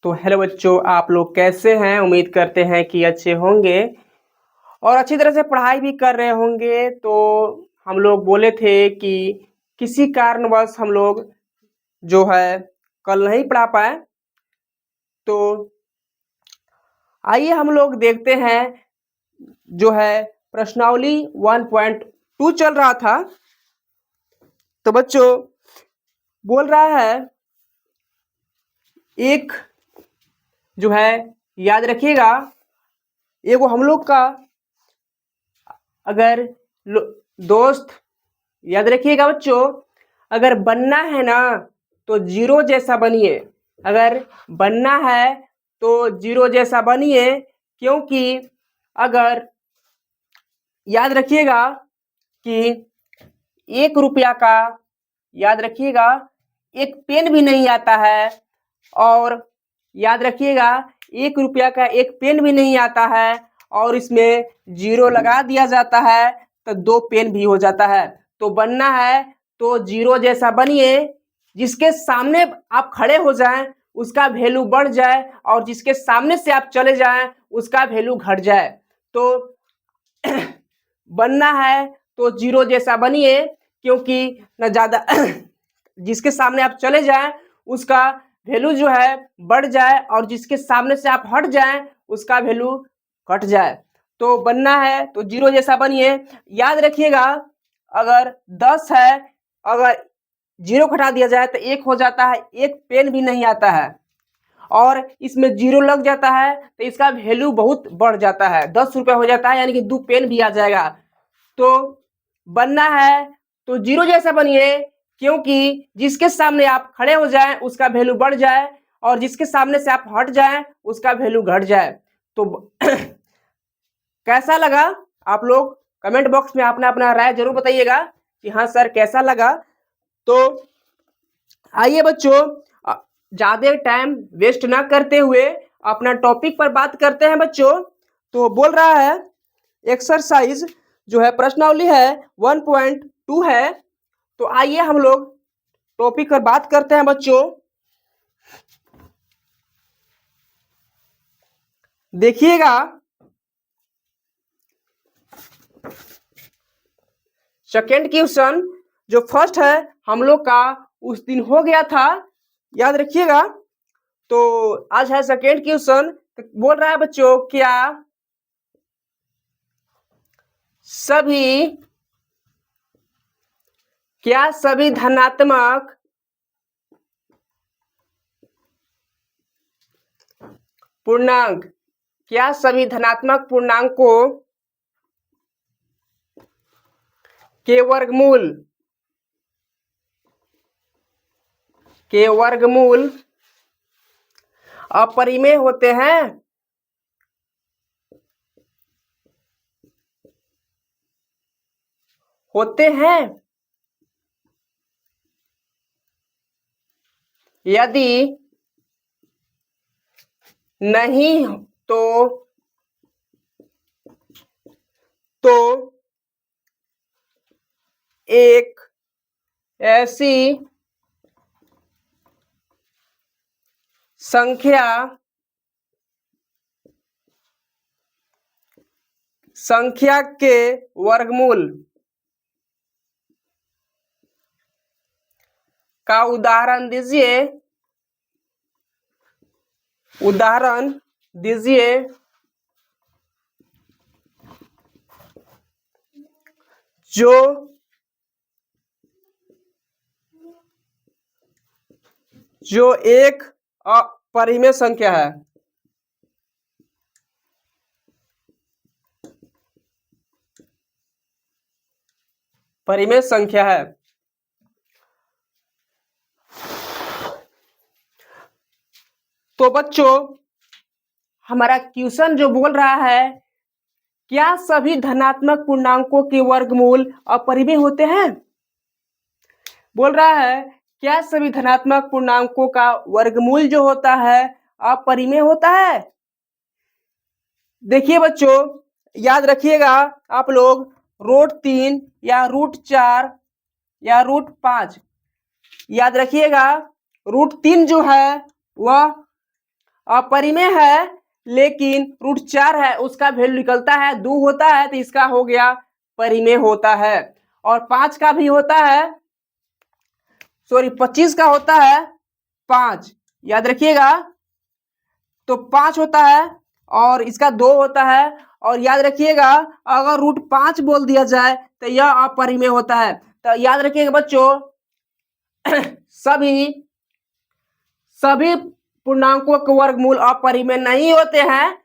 तो हेलो बच्चों, आप लोग कैसे हैं? उम्मीद करते हैं कि अच्छे होंगे और अच्छी तरह से पढ़ाई भी कर रहे होंगे। तो हम लोग बोले थे कि किसी कारणवश हम लोग जो है कल नहीं पढ़ा पाए। तो आइए हम लोग देखते हैं। जो है प्रश्नावली 1.2 चल रहा था। तो बच्चों बोल रहा है, एक जो है याद रखिएगा, एगो हम लोग का अगर दोस्त याद रखिएगा बच्चों, अगर बनना है ना तो जीरो जैसा बनिए। अगर बनना है तो जीरो जैसा बनिए, क्योंकि अगर याद रखिएगा कि 1 रुपया का, याद रखिएगा, एक पेन भी नहीं आता है। और याद रखिएगा 1 रुपया का एक पेन भी नहीं आता है और इसमें जीरो लगा दिया जाता है तो 2 पेन भी हो जाता है। तो बनना है तो जीरो जैसा बनिए, जिसके सामने आप खड़े हो जाएं उसका वैल्यू बढ़ जाए और जिसके सामने से आप चले जाएं उसका वैल्यू घट जाए। तो बनना है तो जीरो जैसा बनिए, क्योंकि न ज्यादा जिसके सामने आप चले जाएं उसका वैल्यू जो है बढ़ जाए और जिसके सामने से आप हट जाएं उसका वैल्यू घट जाए। तो बनना है तो जीरो जैसा बनिए। याद रखिएगा, अगर 10 है, अगर जीरो घटा दिया जाए तो 1 हो जाता है। एक पेन भी नहीं आता है और इसमें जीरो लग जाता है तो इसका वैल्यू बहुत बढ़ जाता है, 10 रुपया हो जाता है, यानी कि 2 पेन भी आ जाएगा। तो बनना है तो जीरो जैसा बनिए, क्योंकि जिसके सामने आप खड़े हो जाएं उसका वैल्यू बढ़ जाए और जिसके सामने से आप हट जाएं उसका वैल्यू घट जाए। तो कैसा लगा? आप लोग कमेंट बॉक्स में अपना अपना राय जरूर बताइएगा कि हाँ सर कैसा लगा। तो आइए बच्चों, ज्यादा टाइम वेस्ट ना करते हुए अपना टॉपिक पर बात करते हैं बच्चों। तो बोल रहा है एक्सरसाइज जो है प्रश्नावली है 1.2 है। तो आइए हम लोग टॉपिक पर बात करते हैं बच्चों। देखिएगा, सेकेंड क्वेश्चन जो फर्स्ट है हम लोग का उस दिन हो गया था, याद रखिएगा। तो आज है सेकेंड क्वेश्चन। बोल रहा है बच्चों, क्या सभी धनात्मक पूर्णांक, क्या सभी धनात्मक पूर्णांकों के वर्गमूल अपरिमेय होते हैं? यदि नहीं तो एक ऐसी संख्या के वर्गमूल का उदाहरण दीजिए जो एक अपरिमेय संख्या है। परिमेय संख्या है। तो बच्चों हमारा क्वेश्चन जो बोल रहा है, क्या सभी धनात्मक पूर्णांकों के वर्गमूल अपरिमेय होते हैं? बोल रहा है क्या सभी धनात्मक पूर्णांकों का वर्गमूल जो होता है अपरिमेय होता है? देखिए बच्चों, याद रखिएगा आप लोग, √3 या √4 या √5 याद रखिएगा। √3 जो है वह अपरिमेय है लेकिन रूट 4 है, उसका वैल्यू निकलता है 2 होता है, तो इसका हो गया परिमेय होता है। और 5 का भी होता है, सॉरी 25 का होता है 5, याद रखिएगा। तो 5 होता है और इसका 2 होता है। और याद रखिएगा अगर रूट 5 बोल दिया जाए तो यह अपरिमेय होता है। तो याद रखिएगा बच्चों सभी पूर्णांकों के वर्गमूल अपरिमेय नहीं होते हैं।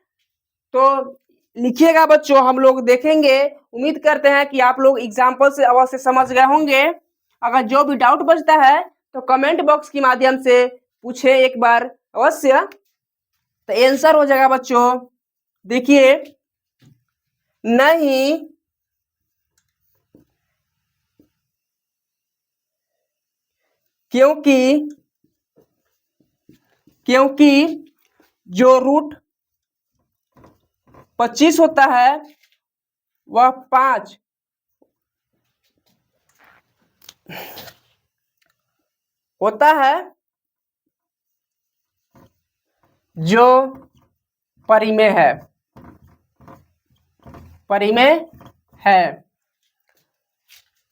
तो लिखिएगा बच्चों, हम लोग देखेंगे। उम्मीद करते हैं कि आप लोग एग्जाम्पल से अवश्य समझ गए होंगे। अगर जो भी डाउट बचता है तो कमेंट बॉक्स के माध्यम से पूछे एक बार अवश्य, तो आंसर हो जाएगा बच्चों। देखिए, नहीं क्योंकि जो रूट 25 होता है वह 5 होता है जो परिमेय है।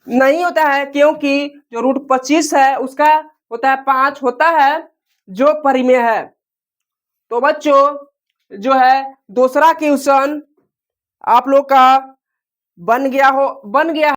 नहीं होता है क्योंकि जो रूट 25 है उसका होता है 5 होता है जो परिमेय है। तो बच्चों जो है दूसरा क्वेश्चन आप लोग का बन गया